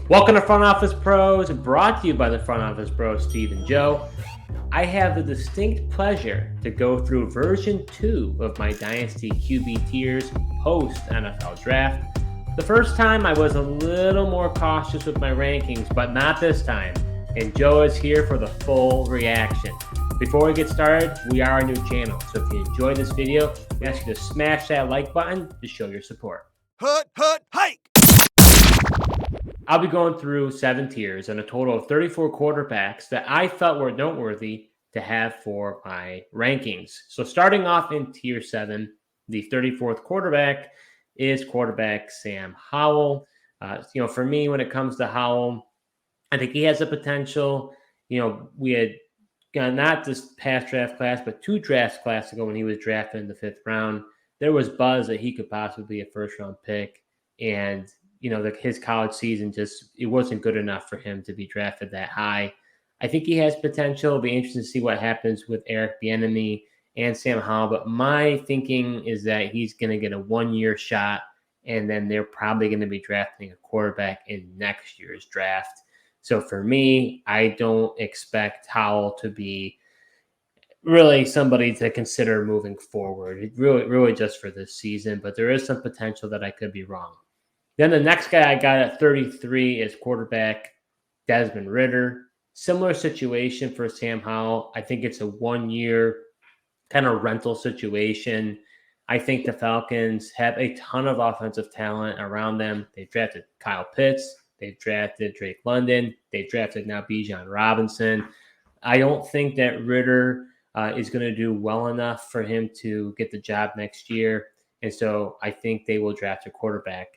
Welcome to Front Office Pros, brought to you by the Front Office Pros, Steve and Joe. I have the distinct pleasure to go through version 2 of my Dynasty QB tiers post-NFL draft. The first time I was a little more cautious with my rankings, but not this time. And Joe is here for the full reaction. Before we get started, we are a new channel, so if you enjoyed this video, we ask you to smash that like button to show your support. Hike! I'll be going through 7 tiers and a total of 34 quarterbacks that I felt were noteworthy to have for my rankings. So starting off in tier 7, the 34th quarterback is quarterback Sam Howell. For me, when it comes to Howell, I think he has the potential. We had got not this past draft class, but 2 drafts class ago when he was drafted in the 5th round. There was buzz that he could possibly be a first-round pick, and his college season it wasn't good enough for him to be drafted that high. I think he has potential. It'll be interesting to see what happens with Eric Bieniemy and Sam Howell. But my thinking is that he's going to get a 1-year shot, and then they're probably going to be drafting a quarterback in next year's draft. So for me, I don't expect Howell to be really somebody to consider moving forward. Really just for this season. But there is some potential that I could be wrong. Then the next guy I got at 33 is quarterback Desmond Ridder. Similar situation for Sam Howell. I think it's a 1-year kind of rental situation. I think the Falcons have a ton of offensive talent around them. They've drafted Kyle Pitts. They've drafted Drake London. They've drafted now Bijan Robinson. I don't think that Ridder is going to do well enough for him to get the job next year. And so I think they will draft a quarterback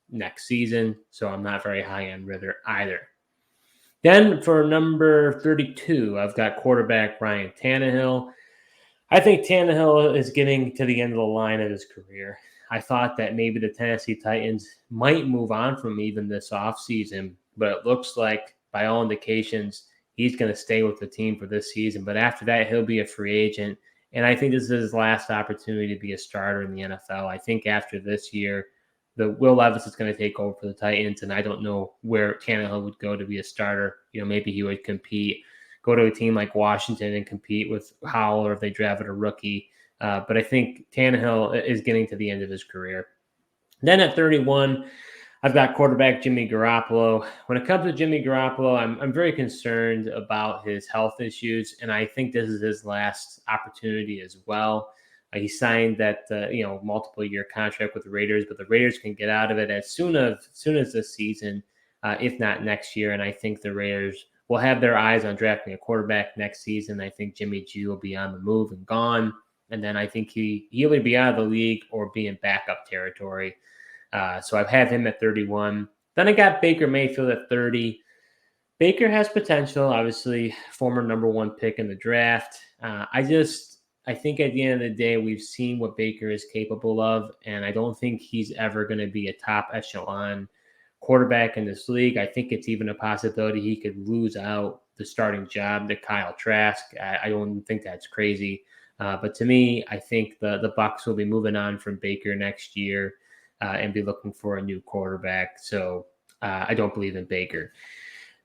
next season, so I'm not very high on Ridder either. Then for number 32, I've got quarterback Ryan Tannehill. I think Tannehill is getting to the end of the line of his career. I thought that maybe the Tennessee Titans might move on from even this offseason, but it looks like, by all indications, he's going to stay with the team for this season. But after that, he'll be a free agent, and I think this is his last opportunity to be a starter in the NFL. I think after this year, the Will Levis is going to take over for the Titans, and I don't know where Tannehill would go to be a starter. Maybe he would go to a team like Washington and compete with Howell, or if they drafted a rookie. But I think Tannehill is getting to the end of his career. Then at 31, I've got quarterback Jimmy Garoppolo. When it comes to Jimmy Garoppolo, I'm very concerned about his health issues, and I think this is his last opportunity as well. He signed that multiple-year contract with the Raiders, but the Raiders can get out of it as soon as this season, if not next year. And I think the Raiders will have their eyes on drafting a quarterback next season. I think Jimmy G will be on the move and gone, and then I think he'll either be out of the league or be in backup territory. So I've had him at 31. Then I got Baker Mayfield at 30. Baker has potential, obviously, former number 1 pick in the draft. I think at the end of the day, we've seen what Baker is capable of, and I don't think he's ever going to be a top echelon quarterback in this league. I think it's even a possibility he could lose out the starting job to Kyle Trask. I don't think that's crazy. But to me, I think the Bucs will be moving on from Baker next year and be looking for a new quarterback. So I don't believe in Baker.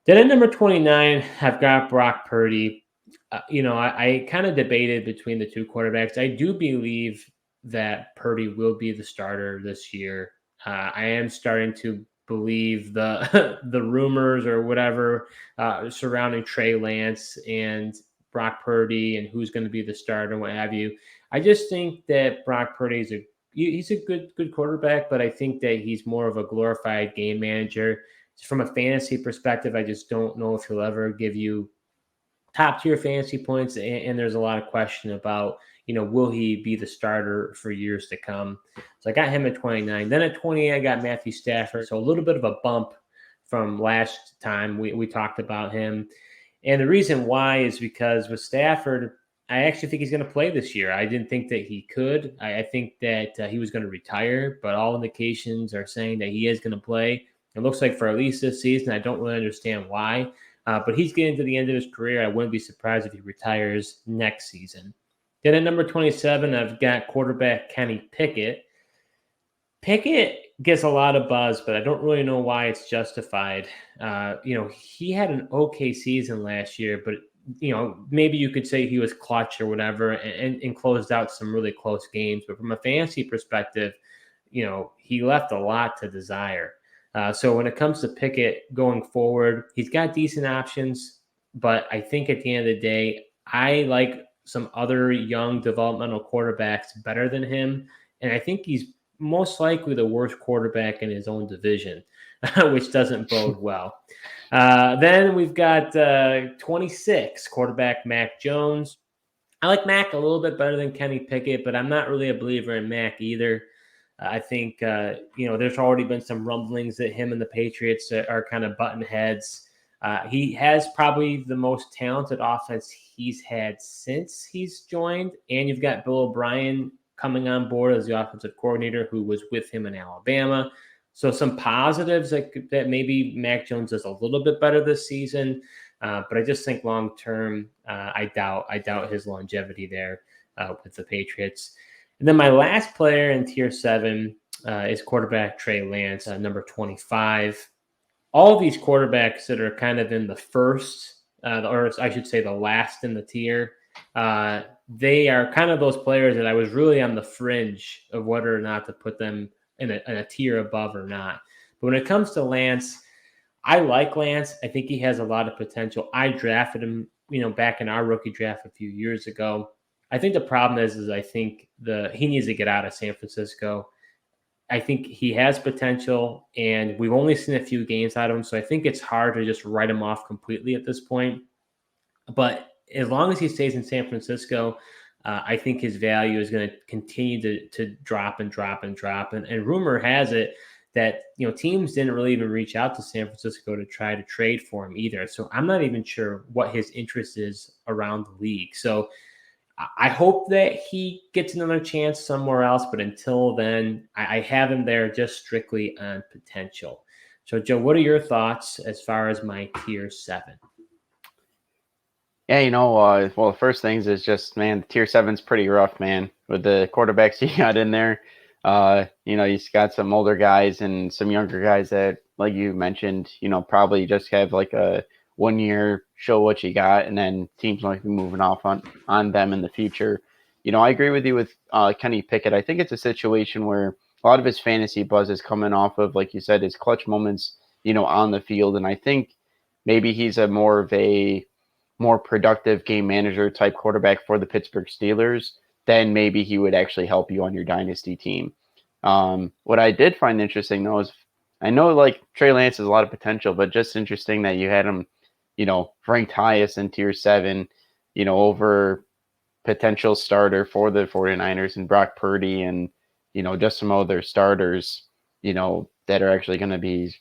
Then at number 29, I've got Brock Purdy. I kind of debated between the 2 quarterbacks. I do believe that Purdy will be the starter this year. I am starting to believe the rumors or whatever surrounding Trey Lance and Brock Purdy and who's going to be the starter and what have you. I just think that Brock Purdy he's a good quarterback, but I think that he's more of a glorified game manager. From a fantasy perspective, I just don't know if he'll ever give you top tier fantasy points, and there's a lot of question about, will he be the starter for years to come? So I got him at 29. Then at 28, I got Matthew Stafford. So a little bit of a bump from last time we talked about him. And the reason why is because with Stafford, I actually think he's going to play this year. I didn't think that he could. I think that he was going to retire, but all indications are saying that he is going to play. It looks like for at least this season. I don't really understand why. But he's getting to the end of his career. I wouldn't be surprised if he retires next season. Then at number 27, I've got quarterback Kenny Pickett. Pickett gets a lot of buzz, but I don't really know why it's justified. He had an okay season last year, but maybe you could say he was clutch or whatever, and closed out some really close games. But from a fantasy perspective, he left a lot to desire. So when it comes to Pickett going forward, he's got decent options, but I think at the end of the day, I like some other young developmental quarterbacks better than him. And I think he's most likely the worst quarterback in his own division, which doesn't bode well. Then we've got 26 quarterback Mac Jones. I like Mac a little bit better than Kenny Pickett, but I'm not really a believer in Mac either. I think there's already been some rumblings that him and the Patriots are kind of button heads. He has probably the most talented offense he's had since he's joined, and you've got Bill O'Brien coming on board as the offensive coordinator, who was with him in Alabama. So some positives that maybe Mac Jones does a little bit better this season, but I just think long term, I doubt his longevity there with the Patriots. And then my last player in tier 7 is quarterback Trey Lance, number 25. All of these quarterbacks that are kind of in the first, or I should say the last in the tier, they are kind of those players that I was really on the fringe of whether or not to put them in a tier above or not. But when it comes to Lance, I like Lance. I think he has a lot of potential. I drafted him, back in our rookie draft a few years ago. I think the problem is I think he needs to get out of San Francisco. I think he has potential, and we've only seen a few games out of him, so I think it's hard to just write him off completely at this point. But as long as he stays in San Francisco, I think his value is going to continue to drop and drop and drop. And rumor has it that teams didn't really even reach out to San Francisco to try to trade for him either. So I'm not even sure what his interest is around the league. So I hope that he gets another chance somewhere else, but until then, I have him there just strictly on potential. So, Joe, what are your thoughts as far as my tier 7? Yeah, well, the first things is just, man, tier 7's pretty rough, man, with the quarterbacks you got in there. You've got some older guys and some younger guys that, like you mentioned, probably just have like a 1 year, show what you got, and then teams might be moving off on them in the future. I agree with you with Kenny Pickett. I think it's a situation where a lot of his fantasy buzz is coming off of, like you said, his clutch moments, on the field. And I think maybe he's more of a more productive game manager type quarterback for the Pittsburgh Steelers, then maybe he would actually help you on your dynasty team. What I did find interesting, though, is I know like Trey Lance has a lot of potential, but just interesting that you had him, ranked highest in tier 7, over potential starter for the 49ers and Brock Purdy and, just some other starters, that are actually going to be,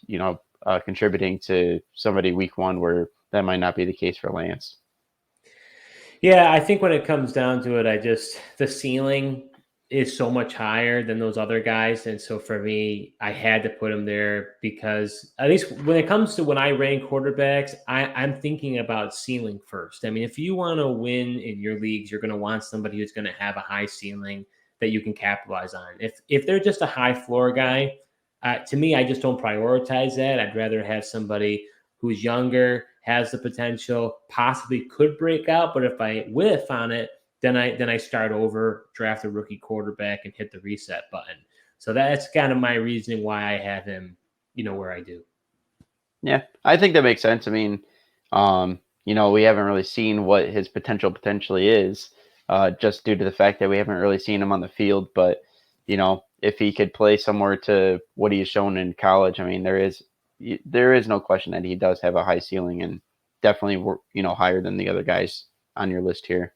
contributing to somebody week 1 where that might not be the case for Lance. Yeah, I think when it comes down to it, the ceiling is so much higher than those other guys. And so for me, I had to put him there because at least when it comes to when I rank quarterbacks, I'm thinking about ceiling first. I mean, if you want to win in your leagues, you're going to want somebody who's going to have a high ceiling that you can capitalize on. If they're just a high floor guy, to me, I just don't prioritize that. I'd rather have somebody who's younger, has the potential, possibly could break out, but if I whiff on it, then I start over, draft a rookie quarterback, and hit the reset button. So that's kind of my reasoning why I have him, where I do. Yeah, I think that makes sense. I mean, we haven't really seen what his potentially is, just due to the fact that we haven't really seen him on the field. But, if he could play somewhere to what he's shown in college, I mean, there is no question that he does have a high ceiling and definitely, higher than the other guys on your list here.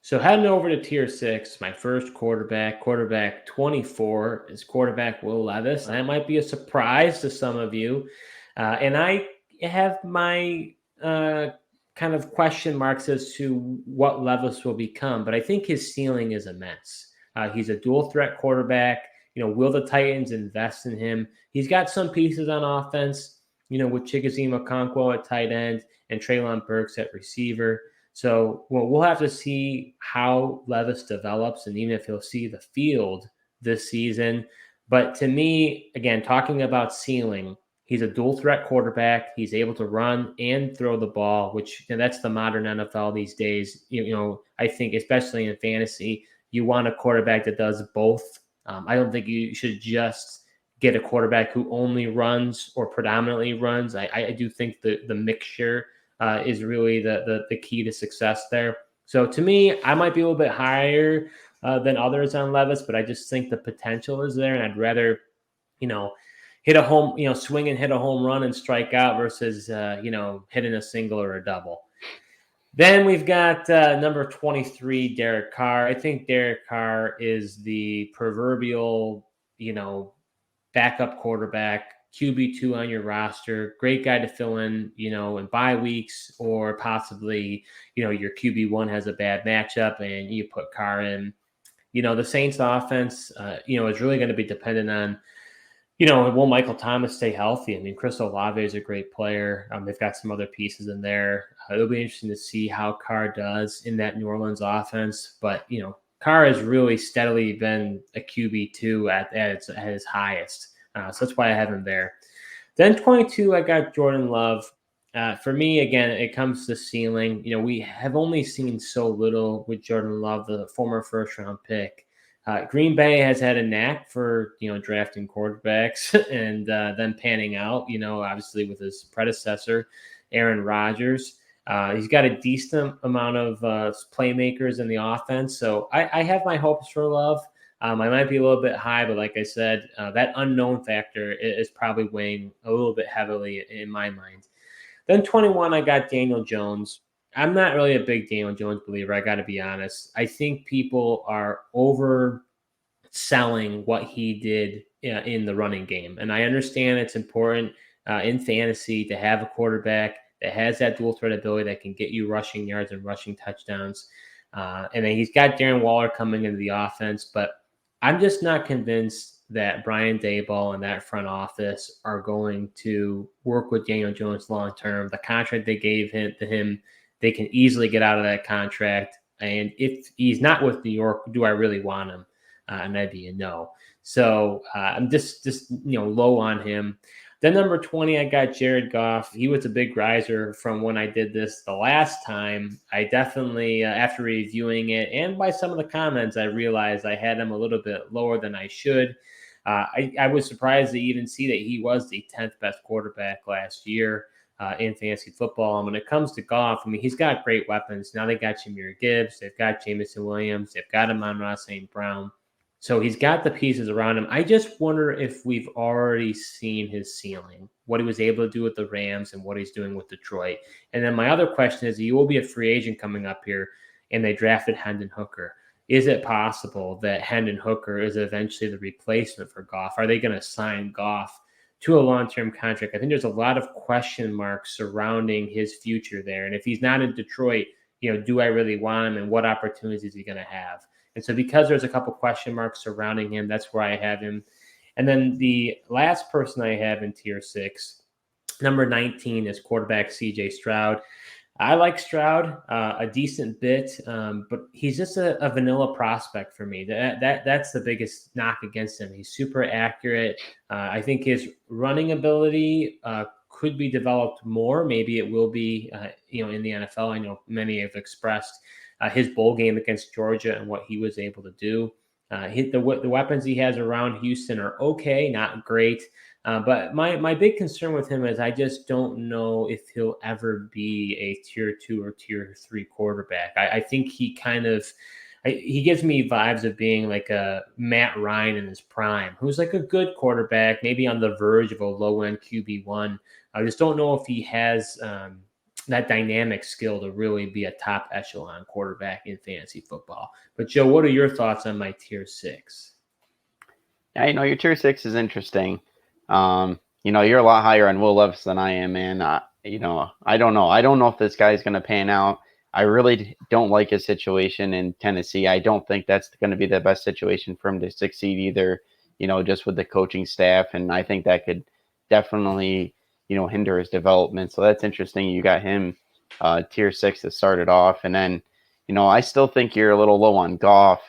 So heading over to tier 6, my first quarterback 24, is quarterback Will Levis. That might be a surprise to some of you. And I have my kind of question marks as to what Levis will become, but I think his ceiling is immense. He's a dual threat quarterback. Will the Titans invest in him? He's got some pieces on offense, with Chickasee Okonkwo at tight end and Treylon Burks at receiver. So we'll have to see how Levis develops and even if he'll see the field this season. But to me, again, talking about ceiling, he's a dual threat quarterback. He's able to run and throw the ball, which that's the modern NFL these days. I think especially in fantasy, you want a quarterback that does both. I don't think you should just get a quarterback who only runs or predominantly runs. I do think the mixture is really the key to success there. So to me, I might be a little bit higher than others on Levis, but I just think the potential is there, and I'd rather, hit a home, swing and hit a home run and strike out versus, hitting a single or a double. Then we've got number 23, Derek Carr. I think Derek Carr is the proverbial, backup quarterback, QB2 on your roster, great guy to fill in, in bye weeks, or possibly, your QB1 has a bad matchup and you put Carr in. The Saints offense, is really going to be dependent on, will Michael Thomas stay healthy? I mean, Chris Olave is a great player. They've got some other pieces in there. It'll be interesting to see how Carr does in that New Orleans offense. But, Carr has really steadily been a QB2 at his highest. So that's why I have him there. Then 22, I got Jordan Love. For me, again, it comes to ceiling. We have only seen so little with Jordan Love, the former first-round pick. Green Bay has had a knack for, drafting quarterbacks and then panning out, obviously with his predecessor, Aaron Rodgers. He's got a decent amount of playmakers in the offense. So I have my hopes for Love. I might be a little bit high, but like I said, that unknown factor is probably weighing a little bit heavily in my mind. Then 21, I got Daniel Jones. I'm not really a big Daniel Jones believer. I got to be honest. I think people are overselling what he did in the running game. And I understand it's important in fantasy to have a quarterback that has that dual threat ability that can get you rushing yards and rushing touchdowns. And then he's got Darren Waller coming into the offense. But I'm just not convinced that Brian Daboll and that front office are going to work with Daniel Jones long term. The contract they gave to him, they can easily get out of that contract. And if he's not with New York, do I really want him? And that'd be a no. So I'm just low on him. Then number 20, I got Jared Goff. He was a big riser from when I did this the last time. I definitely, after reviewing it and by some of the comments, I realized I had him a little bit lower than I should. I was surprised to even see that he was the 10th best quarterback last year in fantasy football. And when it comes to Goff, I mean, he's got great weapons. Now they got Jahmyr Gibbs. They've got Jameson Williams. They've got Amon-Ra St. Brown. So he's got the pieces around him. I just wonder if we've already seen his ceiling, what he was able to do with the Rams and what he's doing with Detroit. And then my other question is, he will be a free agent coming up here, and they drafted Hendon Hooker. Is it possible that Hendon Hooker is eventually the replacement for Goff? Are they going to sign Goff to a long-term contract? I think there's a lot of question marks surrounding his future there. And if he's not in Detroit, do I really want him, and what opportunities is he going to have? And so because there's a couple question marks surrounding him, that's where I have him. And then the last person I have in tier 6, number 19, is quarterback CJ Stroud. I like Stroud a decent bit, but he's just a vanilla prospect for me. That's the biggest knock against him. He's super accurate. I think his running ability could be developed more. Maybe it will be, in the NFL. I know many have expressed his bowl game against Georgia and what he was able to do. The weapons he has around Houston are okay, not great. But my big concern with him is I just don't know if he'll ever be a tier 2 or tier 3 quarterback. I think he he gives me vibes of being like a Matt Ryan in his prime, who's like a good quarterback, maybe on the verge of a low-end QB1. I just don't know if he has that dynamic skill to really be a top echelon quarterback in fantasy football. But Joe, what are your thoughts on my tier 6? Yeah, your tier 6 is interesting. You're a lot higher on Will Levis than I am, man. I don't know. I don't know if this guy's going to pan out. I really don't like his situation in Tennessee. I don't think that's going to be the best situation for him to succeed either, just with the coaching staff. And I think that could definitely, hinder his development. So that's interesting. You got him tier 6 to start it off. And then, I still think you're a little low on Goff.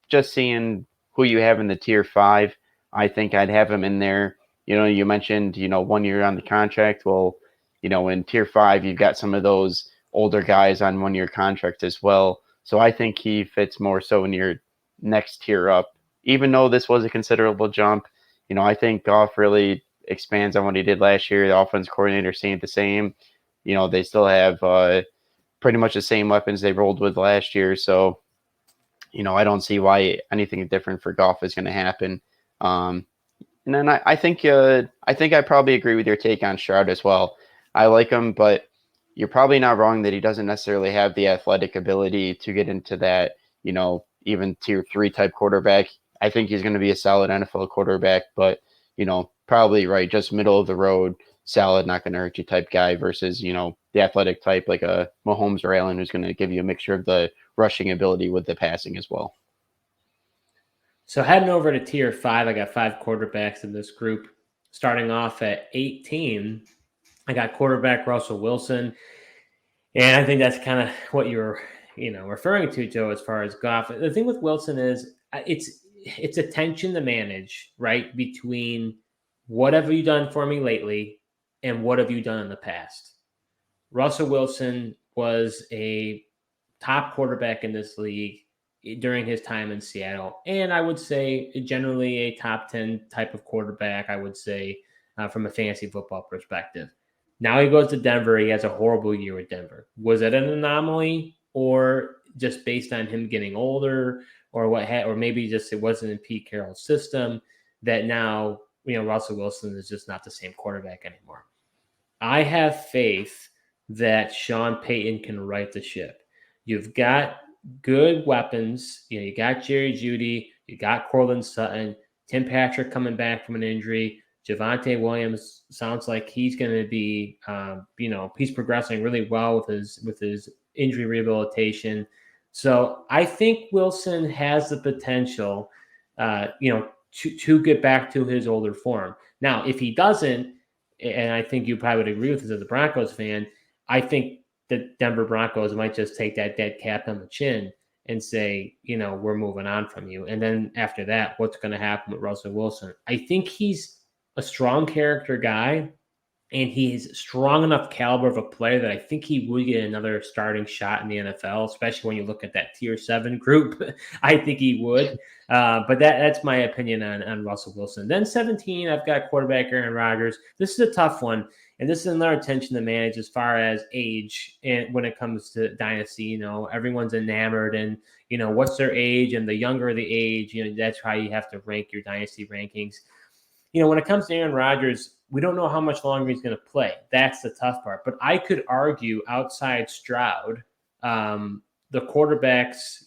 Just seeing who you have in the tier 5, I think I'd have him in there. You mentioned, 1 year on the contract. Well, in tier 5, you've got some of those older guys on 1 year contract as well. So I think he fits more so in your next tier up. Even though this was a considerable jump, I think Goff really expands on what he did last year. The offense coordinator staying the same. They still have pretty much the same weapons they rolled with last year. So, I don't see why anything different for Goff is going to happen. And then I think I probably agree with your take on Stroud as well. I like him, but you're probably not wrong that he doesn't necessarily have the athletic ability to get into that, even tier 3 type quarterback. I think he's going to be a solid NFL quarterback, but, probably right, just middle of the road, solid, not going to hurt you type guy versus, the athletic type like a Mahomes or Allen who's going to give you a mixture of the rushing ability with the passing as well. So heading over to tier 5, I got 5 quarterbacks in this group. Starting off at 18, I got quarterback Russell Wilson. And I think that's kind of what you were, referring to, Joe, as far as Goff. The thing with Wilson is it's a tension to manage, right, between what have you done for me lately and what have you done in the past. Russell Wilson was a top quarterback in this league during his time in Seattle. And I would say generally a top 10 type of quarterback, I would say, from a fantasy football perspective. Now he goes to Denver. He has a horrible year with Denver. Was it an anomaly or just based on him getting older or or maybe just it wasn't in Pete Carroll's system that now, Russell Wilson is just not the same quarterback anymore. I have faith that Sean Payton can right the ship. You've got good weapons. You got Jerry Jeudy. You got Courtland Sutton. Tim Patrick coming back from an injury. Javonte Williams sounds like he's going to be, he's progressing really well with his injury rehabilitation. So I think Wilson has the potential, to get back to his older form. Now, if he doesn't, and I think you probably would agree with this as a Broncos fan, I think the Denver Broncos might just take that dead cat on the chin and say, we're moving on from you. And then after that, what's going to happen with Russell Wilson? I think he's a strong character guy, and he's strong enough caliber of a player that I think he would get another starting shot in the NFL, especially when you look at that tier 7 group. I think he would. But that's my opinion on Russell Wilson. Then 17, I've got quarterback Aaron Rodgers. This is a tough one, and this is another tension to manage as far as age and when it comes to Dynasty. Everyone's enamored and, what's their age, and the younger the age, that's how you have to rank your Dynasty rankings. When it comes to Aaron Rodgers, we don't know how much longer he's going to play. That's the tough part. But I could argue outside Stroud, the quarterbacks,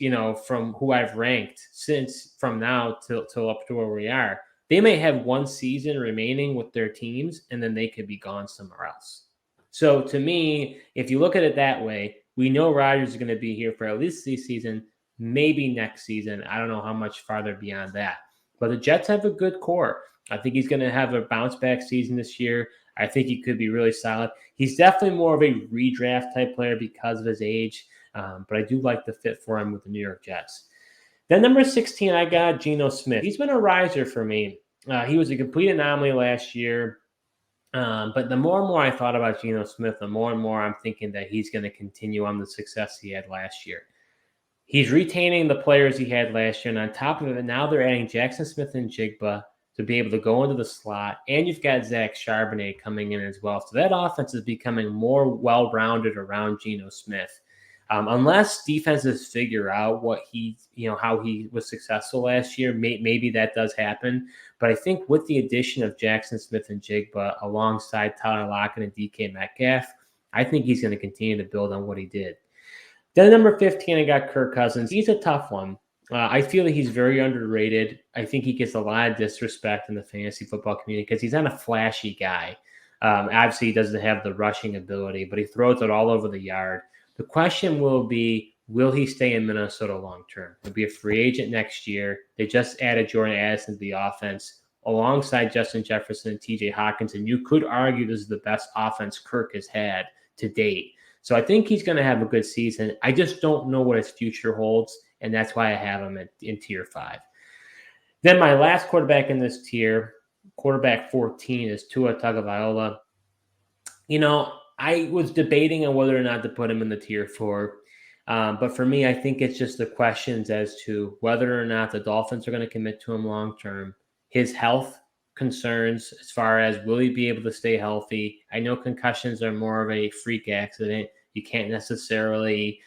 from who I've ranked since from now till up to where we are, they may have one season remaining with their teams, and then they could be gone somewhere else. So to me, if you look at it that way, we know Rodgers is going to be here for at least this season, maybe next season. I don't know how much farther beyond that. But the Jets have a good core. I think he's going to have a bounce-back season this year. I think he could be really solid. He's definitely more of a redraft type player because of his age, but I do like the fit for him with the New York Jets. Then number 16, I got Geno Smith. He's been a riser for me. He was a complete anomaly last year, but the more and more I thought about Geno Smith, the more and more I'm thinking that he's going to continue on the success he had last year. He's retaining the players he had last year, and on top of it, now they're adding Jackson Smith and Jigba to be able to go into the slot, and you've got Zach Charbonnet coming in as well. So that offense is becoming more well-rounded around Geno Smith. Unless defenses figure out what how he was successful last year, maybe that does happen. But I think with the addition of Jackson Smith and Jigba alongside Tyler Lockett and DK Metcalf, I think he's going to continue to build on what he did. Then number 15, I got Kirk Cousins. He's a tough one. I feel that he's very underrated. I think he gets a lot of disrespect in the fantasy football community because he's not a flashy guy. Obviously, he doesn't have the rushing ability, but he throws it all over the yard. The question will be, will he stay in Minnesota long term? He'll be a free agent next year. They just added Jordan Addison to the offense alongside Justin Jefferson and TJ Hawkinson. You could argue this is the best offense Kirk has had to date. So I think he's going to have a good season. I just don't know what his future holds, and that's why I have him in tier 5. Then my last quarterback in this tier, quarterback 14, is Tua Tagovailoa. I was debating on whether or not to put him in the tier 4. But for me, I think it's just the questions as to whether or not the Dolphins are going to commit to him long term, his health concerns as far as will he be able to stay healthy. I know concussions are more of a freak accident. You can't necessarily,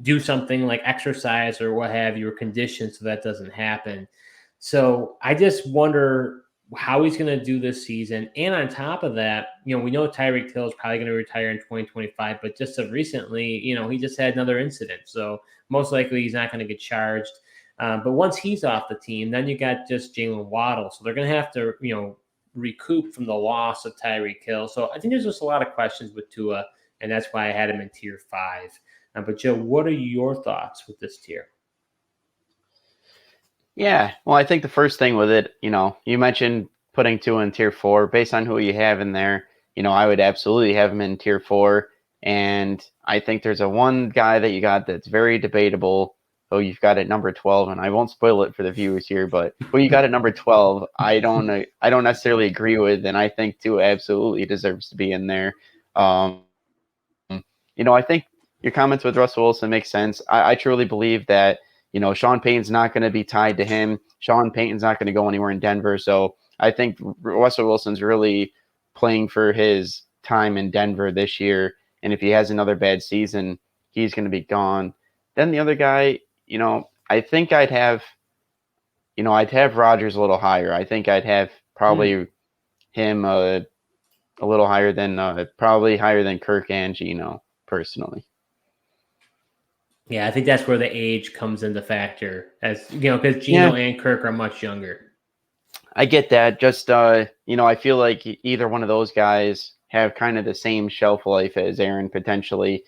do something like exercise or what have you, or condition so that doesn't happen. So I just wonder how he's going to do this season. And on top of that, we know Tyreek Hill is probably going to retire in 2025, but just of recently, he just had another incident. So most likely he's not going to get charged. But once he's off the team, then you got just Jalen Waddle. So they're going to have to, recoup from the loss of Tyreek Hill. So I think there's just a lot of questions with Tua, and that's why I had him in tier 5. But Joe, what are your thoughts with this tier? Yeah, well, I think the first thing with it, you mentioned putting Tua in tier 4 based on who you have in there. I would absolutely have him in tier 4. And I think there's one guy that you got that's very debatable, who you've got at number 12, and I won't spoil it for the viewers here, but who you got at number 12, I don't necessarily agree with, and I think Tua absolutely deserves to be in there. I think your comments with Russell Wilson make sense. I truly believe that, Sean Payton's not going to be tied to him. Sean Payton's not going to go anywhere in Denver. So I think Russell Wilson's really playing for his time in Denver this year. And if he has another bad season, he's going to be gone. Then the other guy, I think I'd have Rodgers a little higher. I think I'd have probably him a little higher than probably higher than Kirk and Geno personally. Yeah, I think that's where the age comes into factor, as because Geno and Kirk are much younger. I get that. Just I feel like either one of those guys have kind of the same shelf life as Aaron potentially.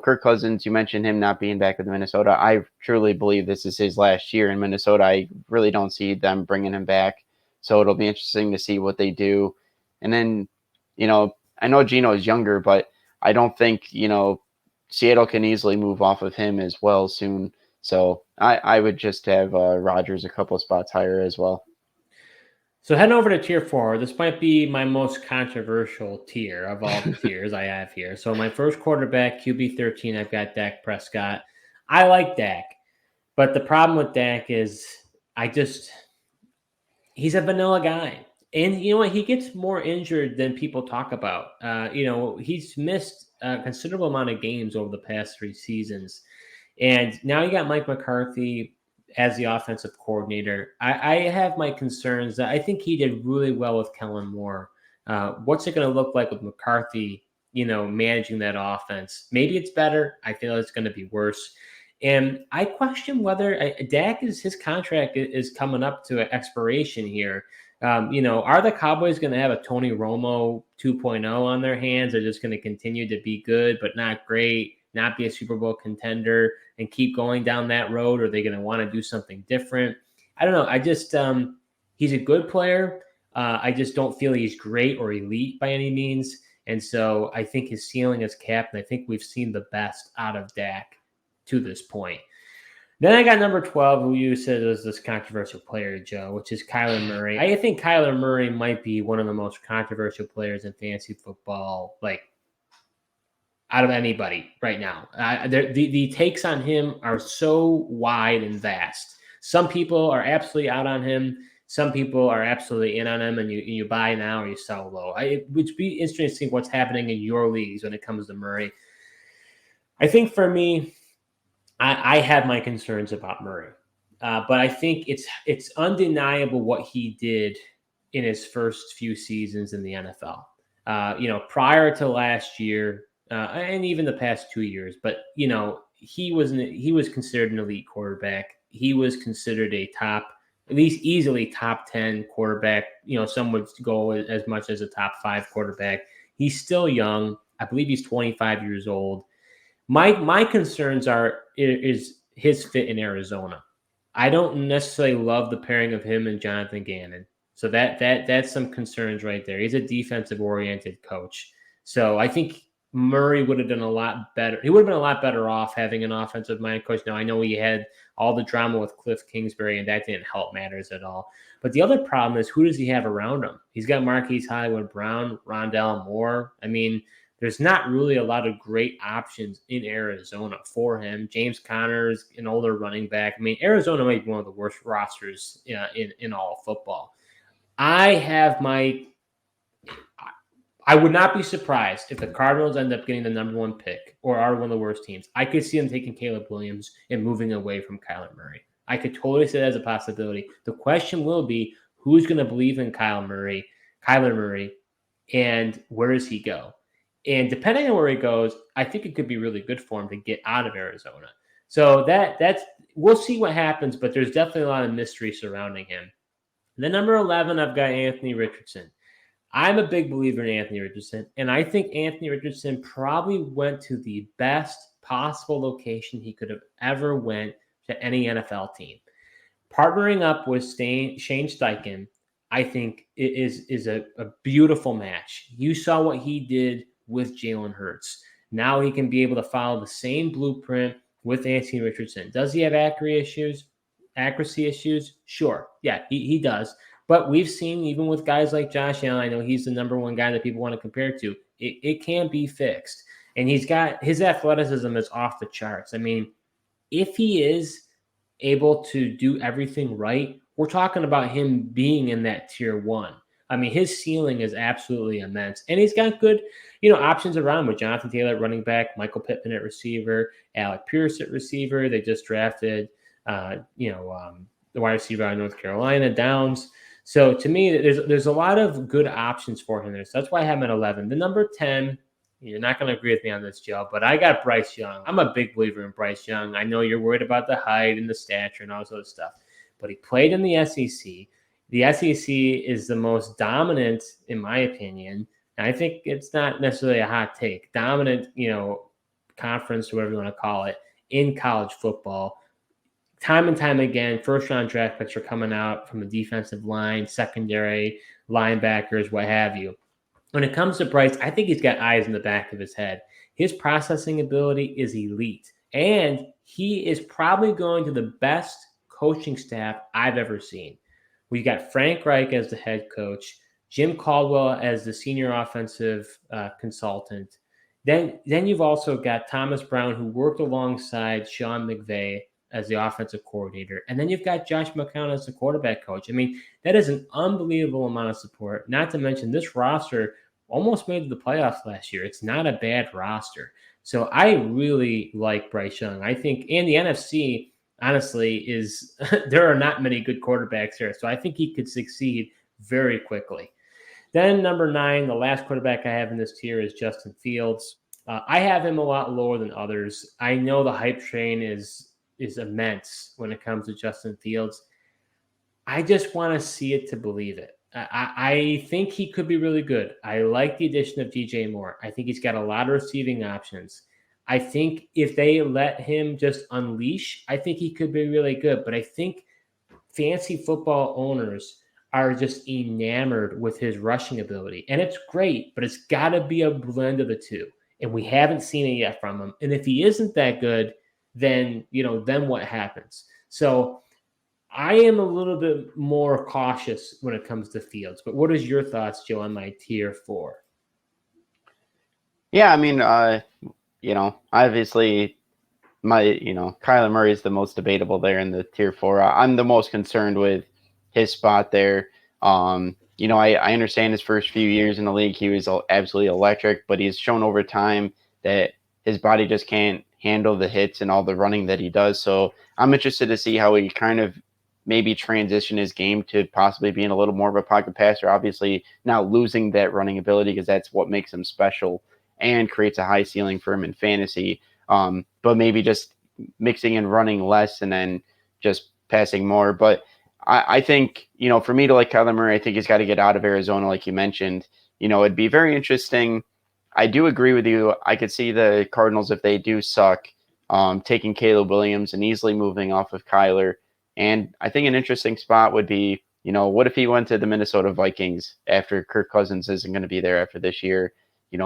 Kirk Cousins, you mentioned him not being back with Minnesota. I truly believe this is his last year in Minnesota. I really don't see them bringing him back. So it'll be interesting to see what they do. And then, I know Geno is younger, but I don't think, Seattle can easily move off of him as well soon. So I would just have Rodgers a couple of spots higher as well. So heading over to tier 4, this might be my most controversial tier of all the tiers I have here. So my first quarterback, QB 13, I've got Dak Prescott. I like Dak, but the problem with Dak is he's a vanilla guy. And you know what? He gets more injured than people talk about. He's missed a considerable amount of games over the past 3 seasons. And now you got Mike McCarthy as the offensive coordinator. I have my concerns that I think he did really well with Kellen Moore. What's it going to look like with McCarthy, managing that offense? Maybe it's better. I feel it's going to be worse. And I question whether his contract is coming up to expiration here. Are the Cowboys going to have a Tony Romo 2.0 on their hands? They're just going to continue to be good, but not great, not be a Super Bowl contender and keep going down that road? Or are they going to want to do something different? I don't know. I just, he's a good player. I just don't feel he's great or elite by any means. And so I think his ceiling is capped, and I think we've seen the best out of Dak to this point. Then I got number 12, who you said is this controversial player, Joe, which is Kyler Murray. I think Kyler Murray might be one of the most controversial players in fantasy football, out of anybody right now. The takes on him are so wide and vast. Some people are absolutely out on him. Some people are absolutely in on him, and you buy now or you sell low. It would be interesting to see what's happening in your leagues when it comes to Murray. I think for me, I have my concerns about Murray, but I think it's undeniable what he did in his first few seasons in the NFL. Prior to last year, and even the past 2 years, but he was considered an elite quarterback. He was considered a top, at least easily top 10 quarterback. Some would go as much as a top 5 quarterback. He's still young. I believe he's 25 years old. My concerns is his fit in Arizona. I don't necessarily love the pairing of him and Jonathan Gannon. So that's some concerns right there. He's a defensive oriented coach. So I think Murray would have done a lot better. He would have been a lot better off having an offensive mind coach. Now, I know he had all the drama with Cliff Kingsbury, and that didn't help matters at all. But the other problem is, who does he have around him? He's got Marquise Hollywood Brown, Rondell Moore. I mean, there's not really a lot of great options in Arizona for him. James Conner's an older running back. I mean, Arizona might be one of the worst rosters in all of football. I would not be surprised if the Cardinals end up getting the number 1 pick or are one of the worst teams. I could see them taking Caleb Williams and moving away from Kyler Murray. I could totally see that as a possibility. The question will be, who's going to believe in Kyler Murray, and where does he go? And depending on where he goes, I think it could be really good for him to get out of Arizona. So that's we'll see what happens, but there's definitely a lot of mystery surrounding him. Then number 11, I've got Anthony Richardson. I'm a big believer in Anthony Richardson, and I think Anthony Richardson probably went to the best possible location he could have ever went to any NFL team. Partnering up with Shane Steichen, I think it is a beautiful match. You saw what he did with Jalen Hurts. Now he can be able to follow the same blueprint with Anthony Richardson. Does he have accuracy issues? Sure. Yeah, he does. But we've seen, even with guys like Josh Allen, I know he's the number 1 guy that people want to compare to. It can be fixed. And his athleticism is off the charts. I mean, if he is able to do everything right, we're talking about him being in that tier 1. I mean, his ceiling is absolutely immense. And he's got good, options around with Jonathan Taylor at running back, Michael Pittman at receiver, Alec Pierce at receiver. They just drafted, the wide receiver out of North Carolina, Downs. So to me, there's a lot of good options for him there. So that's why I have him at 11. The number 10, you're not going to agree with me on this, Joe, but I got Bryce Young. I'm a big believer in Bryce Young. I know you're worried about the height and the stature and all this other stuff, but he played in the SEC. The SEC is the most dominant, in my opinion. And I think it's not necessarily a hot take. Dominant, conference, or whatever you want to call it, in college football. Time and time again, first-round draft picks are coming out from the defensive line, secondary, linebackers, what have you. When it comes to Bryce, I think he's got eyes in the back of his head. His processing ability is elite, and he is probably going to the best coaching staff I've ever seen. We got Frank Reich as the head coach, Jim Caldwell as the senior offensive consultant. Then you've also got Thomas Brown, who worked alongside Sean McVay as the offensive coordinator. And then you've got Josh McCown as the quarterback coach. I mean, that is an unbelievable amount of support. Not to mention, this roster almost made the playoffs last year. It's not a bad roster. So I really like Bryce Young. I think, and the NFC, honestly, is there are not many good quarterbacks here. So I think he could succeed very quickly. Then number 9, the last quarterback I have in this tier is Justin Fields. I have him a lot lower than others. I know the hype train is immense when it comes to Justin Fields. I just want to see it to believe it. I think he could be really good. I like the addition of DJ Moore. I think he's got a lot of receiving options. I think if they let him just unleash, I think he could be really good. But I think fantasy football owners are just enamored with his rushing ability. And it's great, but it's got to be a blend of the two. And we haven't seen it yet from him. And if he isn't that good, then what happens? So I am a little bit more cautious when it comes to Fields. But what is your thoughts, Joe, on my tier 4? Yeah, I mean, obviously Kyler Murray is the most debatable there in the tier 4. I'm the most concerned with his spot there. I understand his first few years in the league, he was absolutely electric, but he's shown over time that his body just can't handle the hits and all the running that he does. So I'm interested to see how he kind of maybe transition his game to possibly being a little more of a pocket passer. Obviously, not losing that running ability, because that's what makes him special and creates a high ceiling for him in fantasy. But maybe just mixing and running less and then just passing more. But I think, for me to like Kyler Murray, I think he's got to get out of Arizona, like you mentioned. It'd be very interesting. I do agree with you. I could see the Cardinals, if they do suck, taking Caleb Williams and easily moving off of Kyler. And I think an interesting spot would be, what if he went to the Minnesota Vikings after Kirk Cousins isn't going to be there after this year?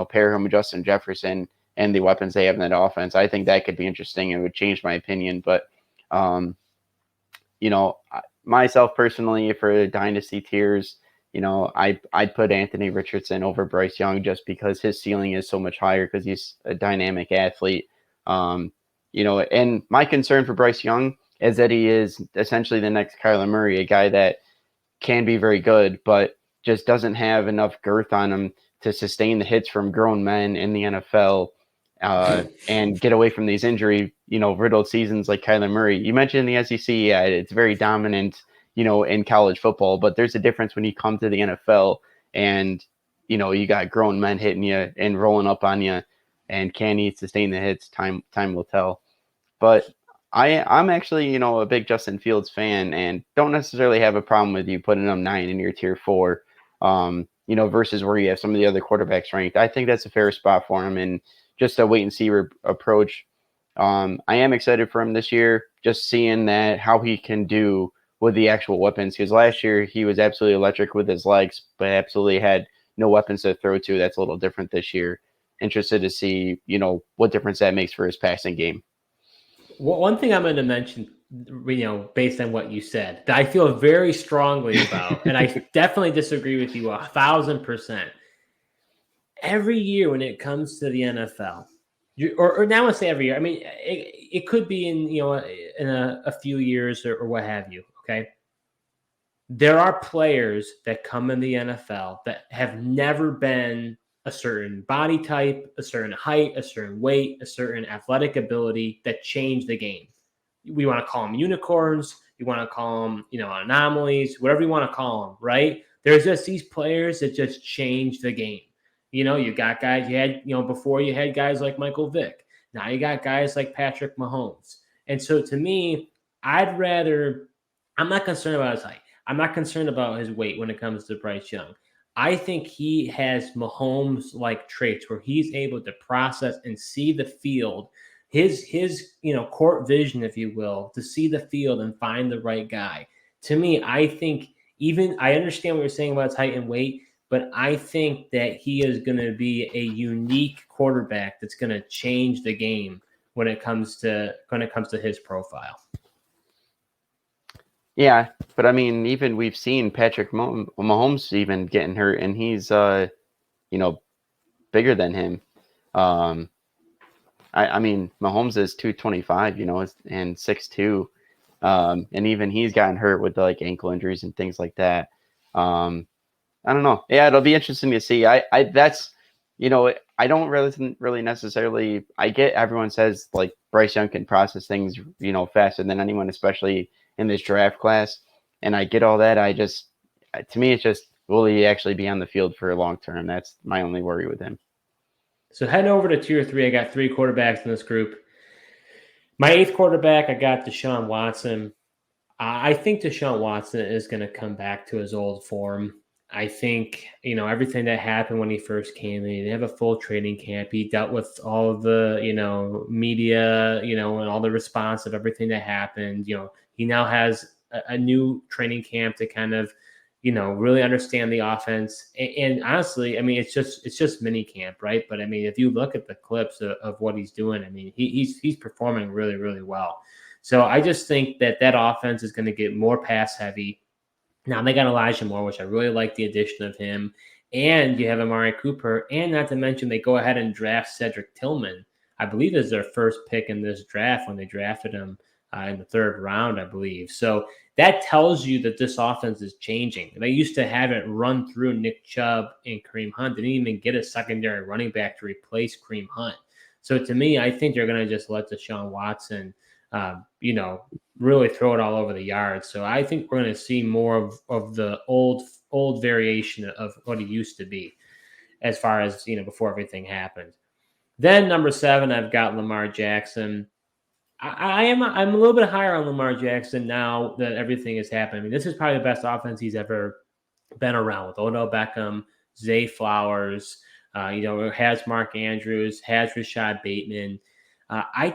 pair him with Justin Jefferson and the weapons they have in that offense. I think that could be interesting and would change my opinion. But, myself personally for Dynasty tiers, I'd put Anthony Richardson over Bryce Young just because his ceiling is so much higher because he's a dynamic athlete. And my concern for Bryce Young is that he is essentially the next Kyler Murray, a guy that can be very good, but just doesn't have enough girth on him to sustain the hits from grown men in the NFL and get away from these injury, riddled seasons like Kyler Murray. You mentioned the SEC, yeah, it's very dominant, in college football, but there's a difference when you come to the NFL and, you got grown men hitting you and rolling up on you, and can he sustain the hits? Time will tell. But I'm actually, a big Justin Fields fan and don't necessarily have a problem with you putting him 9 in your tier 4, versus where you have some of the other quarterbacks ranked. I think that's a fair spot for him and just a wait and see approach. I am excited for him this year, just seeing that how he can do with the actual weapons, because last year he was absolutely electric with his legs, but absolutely had no weapons to throw to. That's a little different this year. Interested to see, what difference that makes for his passing game. Well, one thing I'm going to mention, based on what you said, that I feel very strongly about, and I definitely disagree with you 1,000%. Every year when it comes to the NFL, or now I say every year, I mean, it could be in a few years or what have you, okay? There are players that come in the NFL that have never been a certain body type, a certain height, a certain weight, a certain athletic ability that change the game. We want to call them unicorns. You want to call them, anomalies, whatever you want to call them, right? There's just these players that just change the game. You got guys you had, before you had guys like Michael Vick. Now you got guys like Patrick Mahomes. And so to me, I'm not concerned about his height. I'm not concerned about his weight when it comes to Bryce Young. I think he has Mahomes-like traits where he's able to process and see the field, his court vision, if you will, to see the field and find the right guy. To me, I think I understand what you're saying about his height and weight, but I think that he is going to be a unique quarterback that's going to change the game when it comes to his profile. Yeah, but I mean, even we've seen Patrick Mahomes even getting hurt, and he's bigger than him. I mean, Mahomes is 225, and 6'2", and even he's gotten hurt with like ankle injuries and things like that. I don't know. Yeah, it'll be interesting to see. I don't really necessarily. I get everyone says like Bryce Young can process things, faster than anyone, especially in this draft class. And I get all that. To me, it's just, will he actually be on the field for a long term? That's my only worry with him. So heading over to tier 3, I got 3 quarterbacks in this group. My 8th quarterback, I got Deshaun Watson. I think Deshaun Watson is going to come back to his old form. I think, everything that happened when he first came in, they have a full training camp. He dealt with all of the, media, and all the response of everything that happened. He now has a new training camp to kind of, really understand the offense. And honestly, I mean, it's just mini camp, right? But I mean, if you look at the clips of what he's doing, I mean, he's performing really, really well. So I just think that offense is going to get more pass heavy. Now they got Elijah Moore, which I really like the addition of him. And you have Amari Cooper. And not to mention, they go ahead and draft Cedric Tillman. I believe is their first pick in this draft when they drafted him in the 3rd round, I believe. So that tells you that this offense is changing. They used to have it run through Nick Chubb and Kareem Hunt. They didn't even get a secondary running back to replace Kareem Hunt. So to me, I think they're going to just let Deshaun Watson really throw it all over the yard. So I think we're going to see more of the old variation of what he used to be as far as, before everything happened. Then number 7, I've got Lamar Jackson. I'm a little bit higher on Lamar Jackson now that everything has happened. I mean, this is probably the best offense he's ever been around with Odell Beckham, Zay Flowers, has Mark Andrews, has Rashad Bateman. I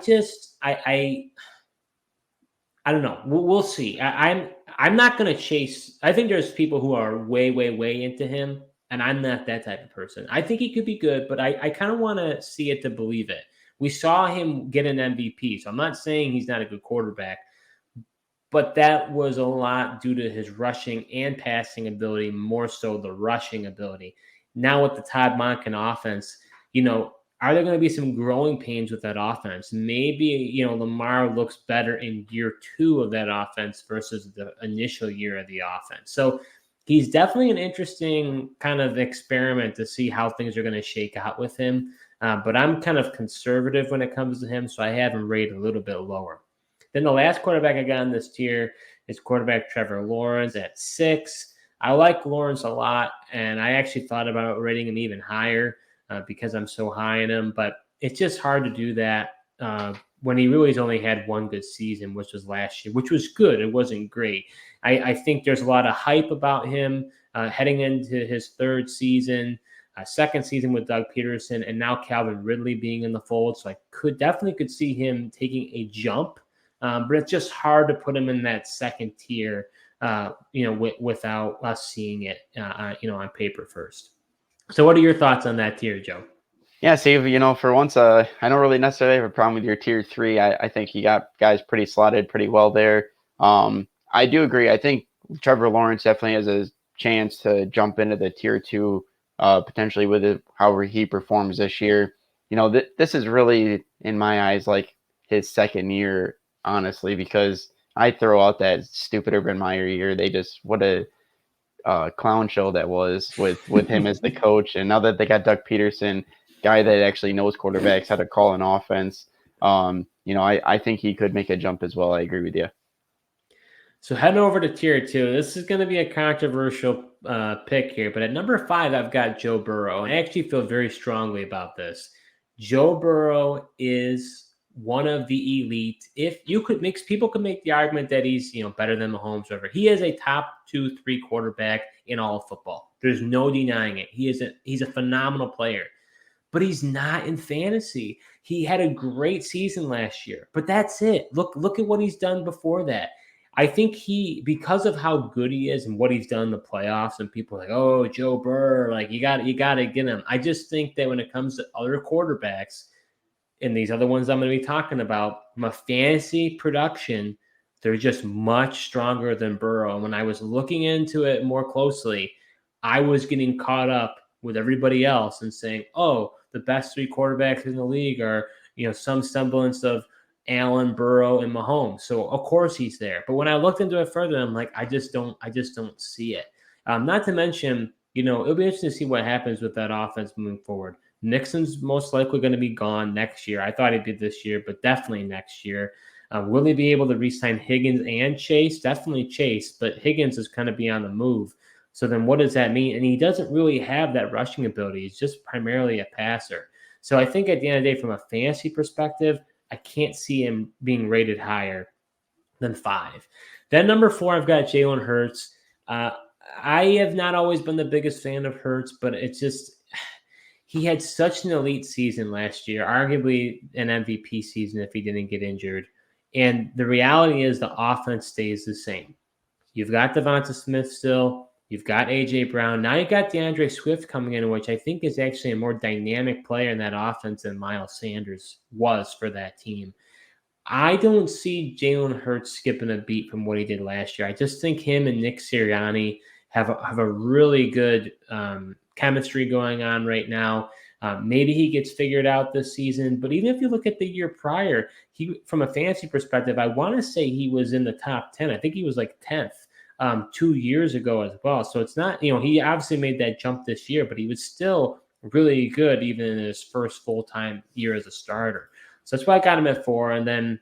don't know. We'll see. I'm not going to chase. I think there's people who are way, way, way into him. And I'm not that type of person. I think he could be good, but I kind of want to see it to believe it. We saw him get an MVP, so I'm not saying he's not a good quarterback, but that was a lot due to his rushing and passing ability, more so the rushing ability. Now with the Todd Monken offense, are there going to be some growing pains with that offense? Maybe, Lamar looks better in year 2 of that offense versus the initial year of the offense. So he's definitely an interesting kind of experiment to see how things are going to shake out with him. But I'm kind of conservative when it comes to him, so I have him rated a little bit lower. Then the last quarterback I got in this tier is quarterback Trevor Lawrence at 6. I like Lawrence a lot, and I actually thought about rating him even higher because I'm so high in him. But it's just hard to do that when he really has only had one good season, which was last year, which was good. It wasn't great. I think there's a lot of hype about him heading into his 3rd season. 2nd season with Doug Peterson, and now Calvin Ridley being in the fold. So I could see him taking a jump. But it's just hard to put him in that 2nd tier, without us seeing it, on paper first. So what are your thoughts on that tier, Joe? Yeah, Steve, for once, I don't really necessarily have a problem with your tier 3. I think you got guys pretty slotted pretty well there. I do agree. I think Trevor Lawrence definitely has a chance to jump into the tier 2, potentially with it, however he performs this year. This is really, in my eyes, like his 2nd year, honestly, because I throw out that stupid Urban Meyer year. What a clown show that was with him as the coach. And now that they got Doug Peterson, guy that actually knows quarterbacks, how to call an offense, I think he could make a jump as well. I agree with you. So heading over to tier 2, this is going to be a controversial pick here, but at number 5, I've got Joe Burrow. I actually feel very strongly about this. Joe Burrow is one of the elite. If you could people could make the argument that he's, better than Mahomes, whatever. He is a top 2-3 quarterback in all of football. There's no denying it. He's a phenomenal player, but he's not in fantasy. He had a great season last year, but that's it. Look at what he's done before that. I think because of how good he is and what he's done in the playoffs, and people are like, oh, Joe Burr, like you got to get him. I just think that when it comes to other quarterbacks, and these other ones I'm going to be talking about, from a fantasy production, they're just much stronger than Burrow. And when I was looking into it more closely, I was getting caught up with everybody else and saying, oh, the best 3 quarterbacks in the league are, some semblance of Allen, Burrow, and Mahomes. So of course he's there. But when I looked into it further, I'm like, I just don't see it. Not to mention, it'll be interesting to see what happens with that offense moving forward. Nixon's most likely going to be gone next year. I thought he'd be this year, but definitely next year. Will he be able to re-sign Higgins and Chase? Definitely Chase, but Higgins is kind of be on the move. So then what does that mean? And he doesn't really have that rushing ability. He's just primarily a passer. So I think at the end of the day, from a fantasy perspective, I can't see him being rated higher than 5. Then number 4, I've got Jalen Hurts. I have not always been the biggest fan of Hurts, but it's just he had such an elite season last year, arguably an MVP season if he didn't get injured. And the reality is the offense stays the same. You've got Devonta Smith still. You've got A.J. Brown. Now you've got DeAndre Swift coming in, which I think is actually a more dynamic player in that offense than Miles Sanders was for that team. I don't see Jalen Hurts skipping a beat from what he did last year. I just think him and Nick Sirianni have a really good chemistry going on right now. Maybe he gets figured out this season, but even if you look at the year prior, from a fantasy perspective, I want to say he was in the top 10. I think he was like 10th 2 years ago as well. So it's not, he obviously made that jump this year, but he was still really good even in his first full-time year as a starter. So that's why I got him at 4. And then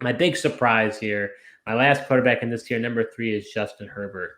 my big surprise here, my last quarterback in this tier, number 3, is Justin Herbert.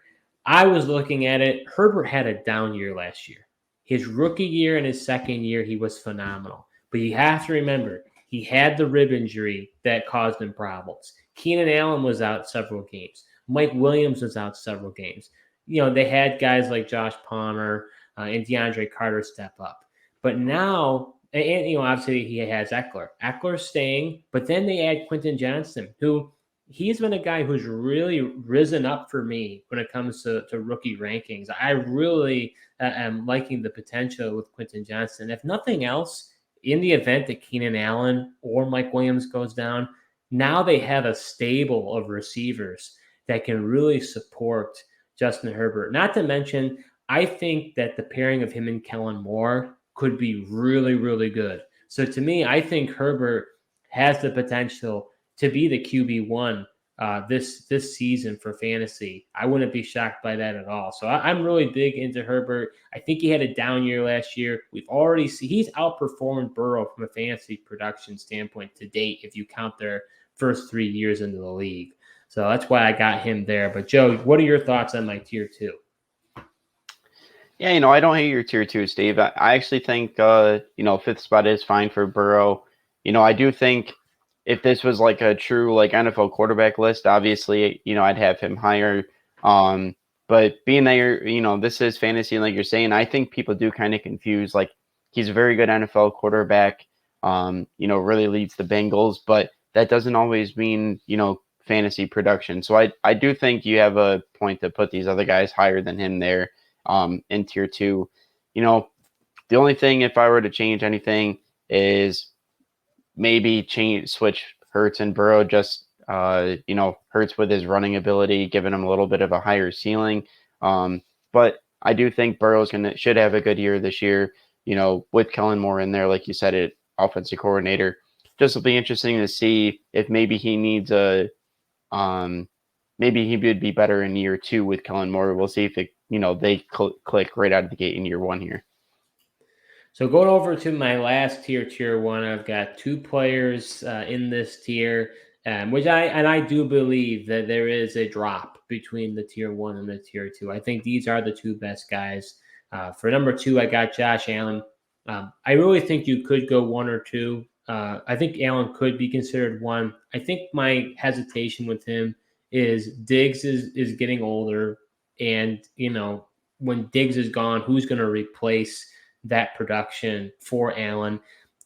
I was looking at it. Herbert had a down year last year. His rookie year and his 2nd year, he was phenomenal. But you have to remember, he had the rib injury that caused him problems. Keenan Allen was out several games. Mike Williams was out several games. They had guys like Josh Palmer and DeAndre Carter step up. But now, and obviously he has Eckler. Eckler's staying, but then they add Quentin Johnson, who he's been a guy who's really risen up for me when it comes to rookie rankings. I really am liking the potential with Quentin Johnston. If nothing else, in the event that Keenan Allen or Mike Williams goes down, now they have a stable of receivers that can really support Justin Herbert. Not to mention, I think that the pairing of him and Kellen Moore could be really, really good. So to me, I think Herbert has the potential to be the QB1 this season for fantasy. I wouldn't be shocked by that at all. So I'm really big into Herbert. I think he had a down year last year. We've already seen he's outperformed Burrow from a fantasy production standpoint to date, if you count their first 3 years into the league. So that's why I got him there. But Joe, what are your thoughts on my tier 2? Yeah, I don't hate your tier 2, Steve. I actually think, fifth spot is fine for Burrow. I do think if this was like a true like NFL quarterback list, obviously, I'd have him higher. But being that this is fantasy, and like you're saying, I think people do kind of confuse. Like, he's a very good NFL quarterback. Really leads the Bengals, but that doesn't always mean fantasy production. So I do think you have a point to put these other guys higher than him there. In tier 2, the only thing, if I were to change anything, is maybe switch Hurts and Burrow. Just Hurts with his running ability, giving him a little bit of a higher ceiling. But I do think Burrow's should have a good year this year. With Kellen Moore in there, like you said, offensive coordinator. Just will be interesting to see if maybe he needs maybe he would be better in year 2 with Kellen Moore. We'll see if they click right out of the gate in year 1 here. So going over to my last tier 1, I've got 2 players in this tier, which I do believe that there is a drop between the tier 1 and the tier 2. I think these are the 2 best guys. For number 2, I got Josh Allen. I really think you could go 1 or 2. I think Allen could be considered 1. I think my hesitation with him is Diggs is getting older, and when Diggs is gone, who's going to replace that production for Allen?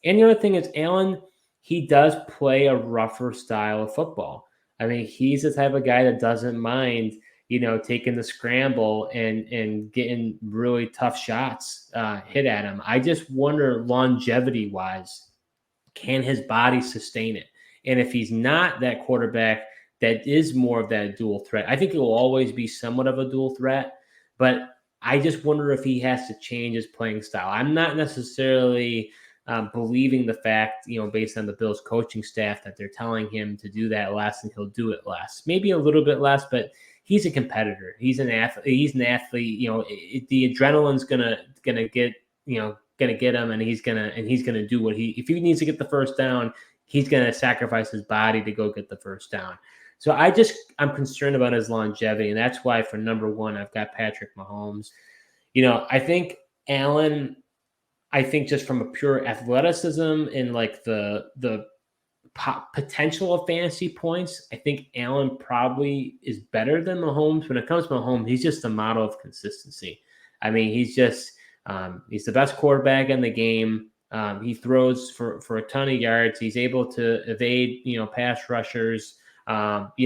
And the other thing is, Allen, he does play a rougher style of football. I mean, he's the type of guy that doesn't mind taking the scramble and getting really tough shots hit at him. I just wonder, longevity wise, can his body sustain it? And if he's not that quarterback that is more of that dual threat, I think it will always be somewhat of a dual threat, but I just wonder if he has to change his playing style. I'm not necessarily believing the fact, based on the Bills coaching staff, that they're telling him to do that less and he'll do it less. Maybe a little bit less, but he's a competitor. He's an athlete. The adrenaline's gonna get him, and he's gonna do what if he needs to get the first down, he's gonna sacrifice his body to go get the first down. So I'm concerned about his longevity, and that's why for number 1, I've got Patrick Mahomes. I think Allen, just from a pure athleticism and like the potential of fantasy points, I think Allen probably is better than Mahomes. When it comes to Mahomes, he's just a model of consistency. I mean, he's the best quarterback in the game. He throws for a ton of yards. He's able to evade, pass rushers. It'll be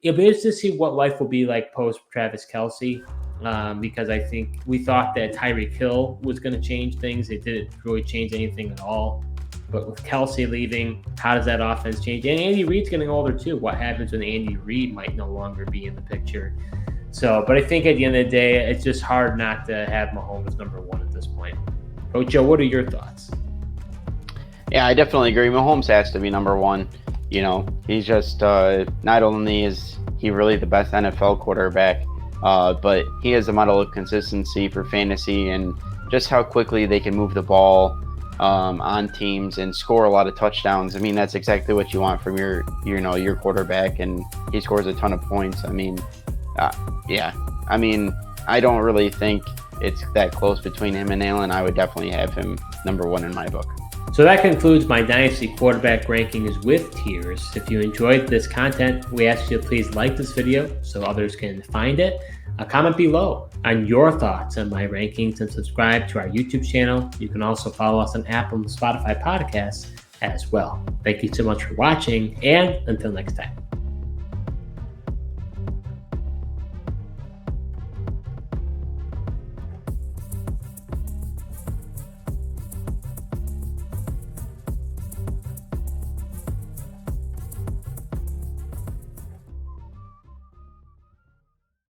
interesting to see what life will be like post Travis Kelce, because I think we thought that Tyreek Hill was going to change things. It didn't really change anything at all. But with Kelce leaving, how does that offense change? And Andy Reid's getting older too. What happens when Andy Reid might no longer be in the picture? So, but I think at the end of the day, it's just hard not to have Mahomes number 1 at this point. But Joe, what are your thoughts? Yeah, I definitely agree. Mahomes has to be number 1. He's just not only is he really the best NFL quarterback, but he is a model of consistency for fantasy and just how quickly they can move the ball on teams and score a lot of touchdowns. I mean, that's exactly what you want from your quarterback, and he scores a ton of points. I mean, I don't really think it's that close between him and Allen. I would definitely have him number 1 in my book. So that concludes my Dynasty quarterback rankings with tiers. If you enjoyed this content, we ask you to please like this video so others can find it. Comment below on your thoughts on my rankings and subscribe to our YouTube channel. You can also follow us on Apple and Spotify podcasts as well. Thank you so much for watching, and until next time.